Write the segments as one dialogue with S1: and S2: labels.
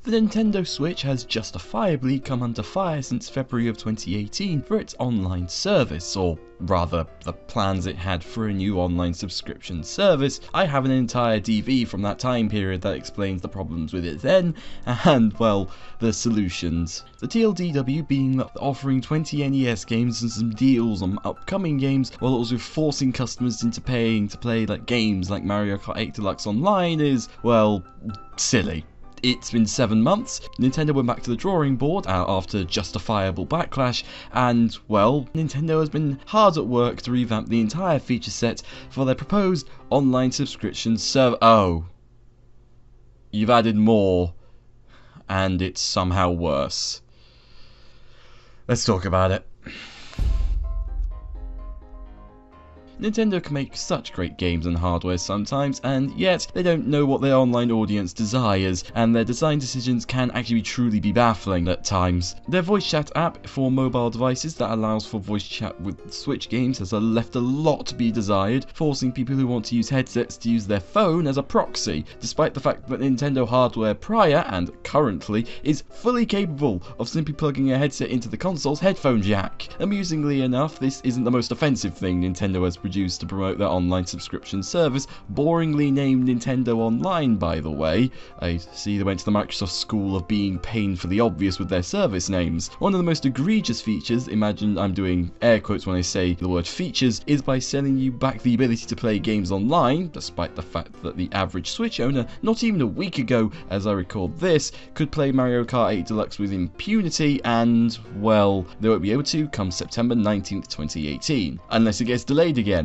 S1: The Nintendo Switch has justifiably come under fire since February of 2018 for its online service, or rather, the plans it had for a new online subscription service. I have an entire DV from that time period that explains the problems with it then, and, well, the solutions. The TLDW being that offering 20 NES games and some deals on upcoming games, while also forcing customers into paying to play games like Mario Kart 8 Deluxe Online is, well, silly. It's been 7 months, Nintendo went back to the drawing board after justifiable backlash, and, well, Nintendo has been hard at work to revamp the entire feature set for their proposed online subscription service. Oh. You've added more, and it's somehow worse. Let's talk about it. Nintendo can make such great games and hardware sometimes, and yet they don't know what their online audience desires, and their design decisions can actually truly be baffling at times. Their voice chat app for mobile devices that allows for voice chat with Switch games has left a lot to be desired, forcing people who want to use headsets to use their phone as a proxy, despite the fact that Nintendo hardware prior and currently is fully capable of simply plugging a headset into the console's headphone jack. Amusingly enough, this isn't the most offensive thing Nintendo has produced to promote their online subscription service, boringly named Nintendo Online, by the way. I see they went to the Microsoft school of being pain for the obvious with their service names. One of the most egregious features, imagine I'm doing air quotes when I say the word features, is by selling you back the ability to play games online, despite the fact that the average Switch owner, not even a week ago as I record this, could play Mario Kart 8 Deluxe with impunity, and, well, they won't be able to come September 19th, 2018, unless it gets delayed again.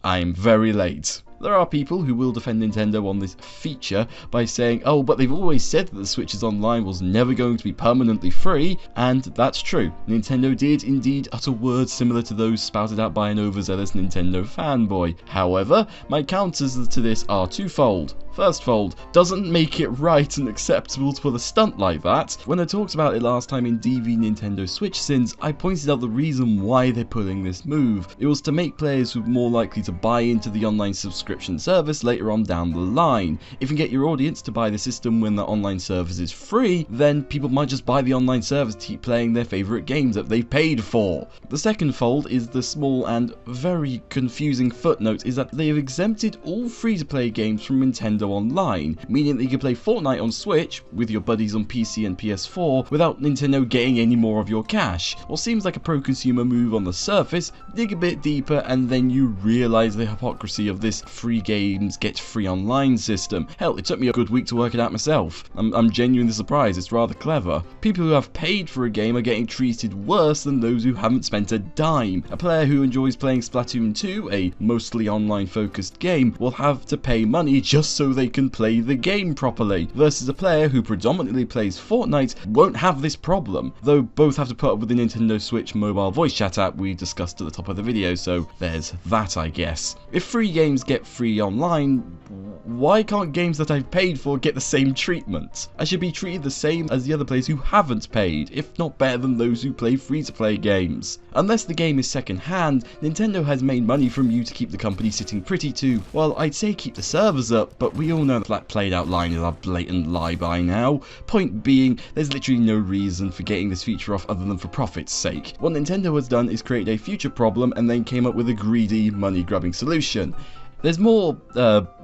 S1: I'm very late. There are people who will defend Nintendo on this feature by saying, oh, but they've always said that the Switch's online was never going to be permanently free, and that's true. Nintendo did indeed utter words similar to those spouted out by an overzealous Nintendo fanboy. However, my counters to this are twofold. First fold, doesn't make it right and acceptable to pull a stunt like that. When I talked about it last time in DV Nintendo Switch Sins, I pointed out the reason why they're pulling this move. It was to make players more likely to buy into the online subscription service later on down the line. If you can get your audience to buy the system when the online service is free, then people might just buy the online service to keep playing their favourite games that they've paid for. The second fold is the small and very confusing footnote is that they have exempted all free-to-play games from Nintendo Online, meaning that you can play Fortnite on Switch with your buddies on PC and PS4 without Nintendo getting any more of your cash. What seems like a pro-consumer move on the surface, dig a bit deeper and then you realise the hypocrisy of this free games get free online system. Hell, it took me a good week to work it out myself. I'm genuinely surprised, it's rather clever. People who have paid for a game are getting treated worse than those who haven't spent a dime. A player who enjoys playing Splatoon 2, a mostly online focused game, will have to pay money just so they can play the game properly, versus a player who predominantly plays Fortnite won't have this problem, though both have to put up with the Nintendo Switch mobile voice chat app we discussed at the top of the video, so there's that, I guess. If free games get free online, why can't games that I've paid for get the same treatment? I should be treated the same as the other players who haven't paid, if not better than those who play free-to-play games. Unless the game is second-hand, Nintendo has made money from you to keep the company sitting pretty too. Well, I'd say keep the servers up, but we all know that played out line is a blatant lie by now. Point being, there's literally no reason for getting this feature off other than for profit's sake. What Nintendo has done is create a future problem and then came up with a greedy, money-grabbing solution. There's more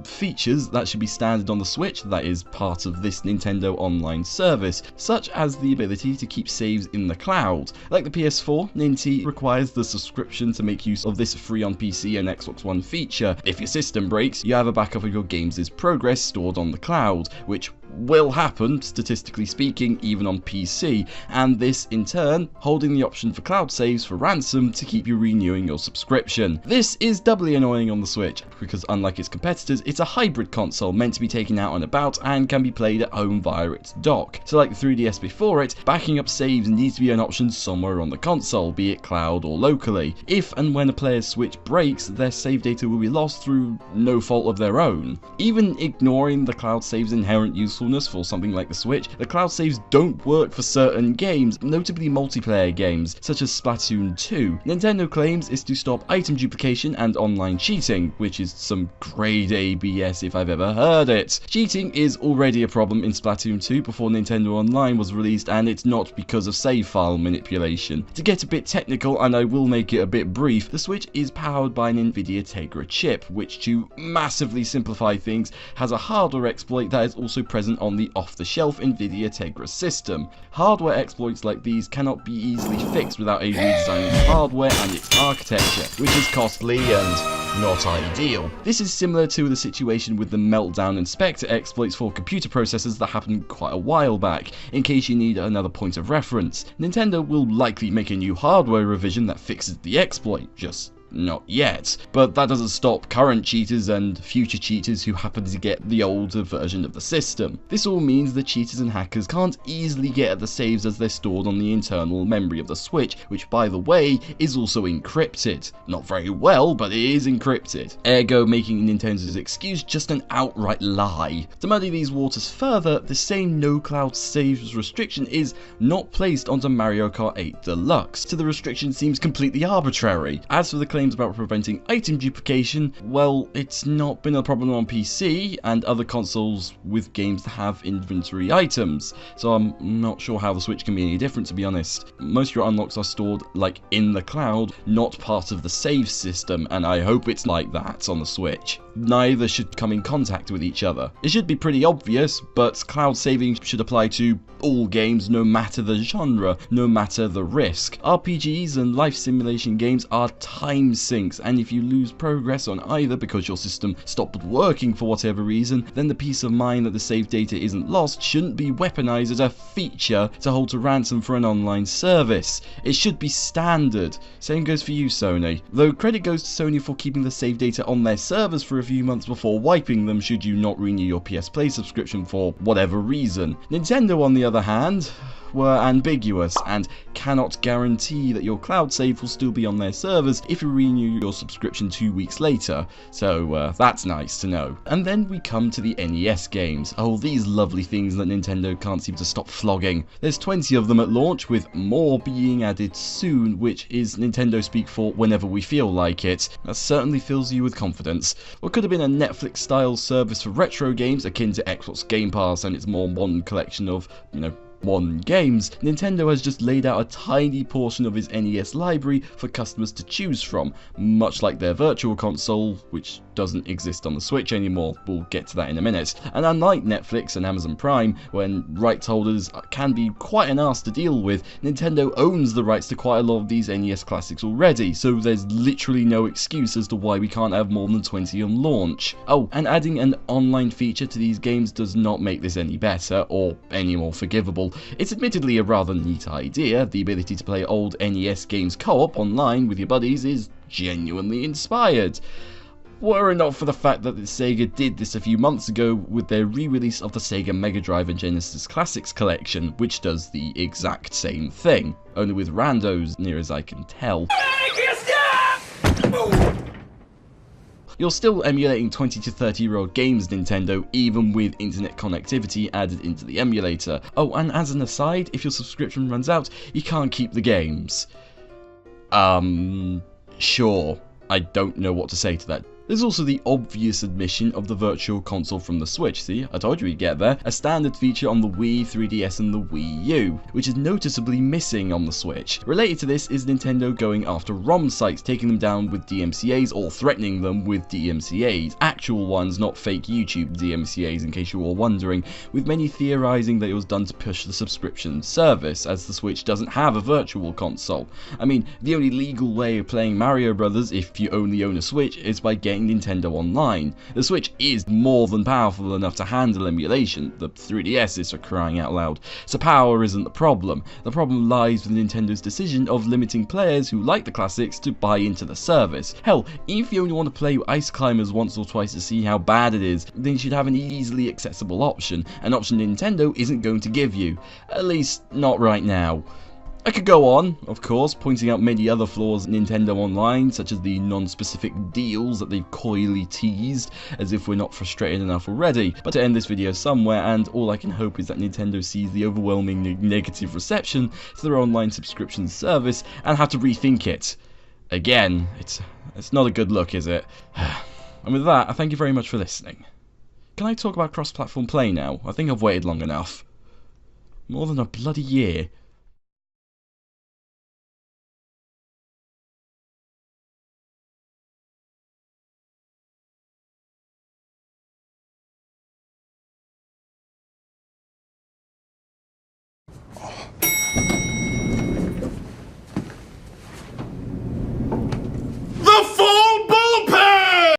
S1: features that should be standard on the Switch that is part of this Nintendo Online service, such as the ability to keep saves in the cloud. Like the PS4, Ninty requires the subscription to make use of this free on PC and Xbox One feature. If your system breaks, you have a backup of your games' progress stored on the cloud, which will happen, statistically speaking, even on PC, and this in turn holding the option for cloud saves for ransom to keep you renewing your subscription. This is doubly annoying on the Switch, because unlike its competitors, it's a hybrid console meant to be taken out and about and can be played at home via its dock. So like the 3DS before it, backing up saves needs to be an option somewhere on the console, be it cloud or locally. If and when a player's Switch breaks, their save data will be lost through no fault of their own. Even ignoring the cloud save's inherent usefulness usefulness for something like the Switch, the cloud saves don't work for certain games, notably multiplayer games, such as Splatoon 2. Nintendo claims is to stop item duplication and online cheating, which is some grade A BS if I've ever heard it. Cheating is already a problem in Splatoon 2 before Nintendo Online was released, and it's not because of save file manipulation. To get a bit technical, and I will make it a bit brief, the Switch is powered by an NVIDIA Tegra chip, which, to massively simplify things, has a hardware exploit that is also present on the off-the-shelf NVIDIA Tegra system. Hardware exploits like these cannot be easily fixed without a redesign of the hardware and its architecture, which is costly and not ideal. This is similar to the situation with the Meltdown and Spectre exploits for computer processors that happened quite a while back, in case you need another point of reference. Nintendo will likely make a new hardware revision that fixes the exploit, just not yet. But that doesn't stop current cheaters and future cheaters who happen to get the older version of the system. This all means that cheaters and hackers can't easily get at the saves as they're stored on the internal memory of the Switch, which, by the way, is also encrypted. Not very well, but it is encrypted. Ergo making Nintendo's excuse just an outright lie. To muddy these waters further, the same no cloud saves restriction is not placed onto Mario Kart 8 Deluxe, so the restriction seems completely arbitrary. As for the claim about preventing item duplication, well, it's not been a problem on PC and other consoles with games that have inventory items, so I'm not sure how the Switch can be any different, to be honest. Most of your unlocks are stored like in the cloud, not part of the save system, and I hope it's like that on the Switch. Neither should come in contact with each other. It should be pretty obvious, but cloud saving should apply to all games, no matter the genre, no matter the risk. RPGs and life simulation games are time sinks, and if you lose progress on either because your system stopped working for whatever reason, then the peace of mind that the save data isn't lost shouldn't be weaponized as a feature to hold to ransom for an online service. It should be standard. Same goes for you, Sony. Though credit goes to Sony for keeping the save data on their servers for a few months before wiping them should you not renew your PS Play subscription for whatever reason. Nintendo, on the other hand, were ambiguous and cannot guarantee that your cloud save will still be on their servers if you renew your subscription 2 weeks later, so that's nice to know. And then we come to the NES games. Oh, these lovely things that Nintendo can't seem to stop flogging. There's 20 of them at launch, with more being added soon, which is Nintendo speak for whenever we feel like it. That certainly fills you with confidence. What could have been a Netflix-style service for retro games akin to Xbox Game Pass and its more modern collection of, modern games, Nintendo has just laid out a tiny portion of its NES library for customers to choose from, much like their Virtual Console, which doesn't exist on the Switch anymore. We'll get to that in a minute. And unlike Netflix and Amazon Prime, when rights holders can be quite an arse to deal with, Nintendo owns the rights to quite a lot of these NES classics already, so there's literally no excuse as to why we can't have more than 20 on launch. Oh, and adding an online feature to these games does not make this any better, or any more forgivable. It's admittedly a rather neat idea. The ability to play old NES games co-op online with your buddies is genuinely inspired. Were it not for the fact that Sega did this a few months ago with their re-release of the Sega Mega Drive and Genesis Classics collection, which does the exact same thing, only with randos, near as I can tell. You're still emulating 20 to 30-year-old games, Nintendo, even with internet connectivity added into the emulator. Oh, and as an aside, if your subscription runs out, you can't keep the games. Sure. I don't know what to say to that. There's also the obvious admission of the Virtual Console from the Switch. See, I told you we'd get there. A standard feature on the Wii, 3DS and the Wii U, which is noticeably missing on the Switch. Related to this is Nintendo going after ROM sites, taking them down with DMCAs or threatening them with DMCAs. Actual ones, not fake YouTube DMCAs, in case you were wondering, with many theorizing that it was done to push the subscription service, as the Switch doesn't have a Virtual Console. I mean, the only legal way of playing Mario Brothers, if you only own a Switch, is by getting Nintendo Online. The Switch is more than powerful enough to handle emulation. The 3DS is, for crying out loud. So power isn't the problem. The problem lies with Nintendo's decision of limiting players who like the classics to buy into the service. Hell, if you only want to play Ice Climbers once or twice to see how bad it is, then you should have an easily accessible option, an option Nintendo isn't going to give you. At least, not right now. I could go on, of course, pointing out many other flaws in Nintendo Online, such as the non-specific deals that they've coyly teased, as if we're not frustrated enough already. But to end this video somewhere, and all I can hope is that Nintendo sees the overwhelming negative reception to their online subscription service and have to rethink it. Again, it's not a good look, is it? And with that, I thank you very much for listening. Can I talk about cross-platform play now? I think I've waited long enough. More than a bloody year.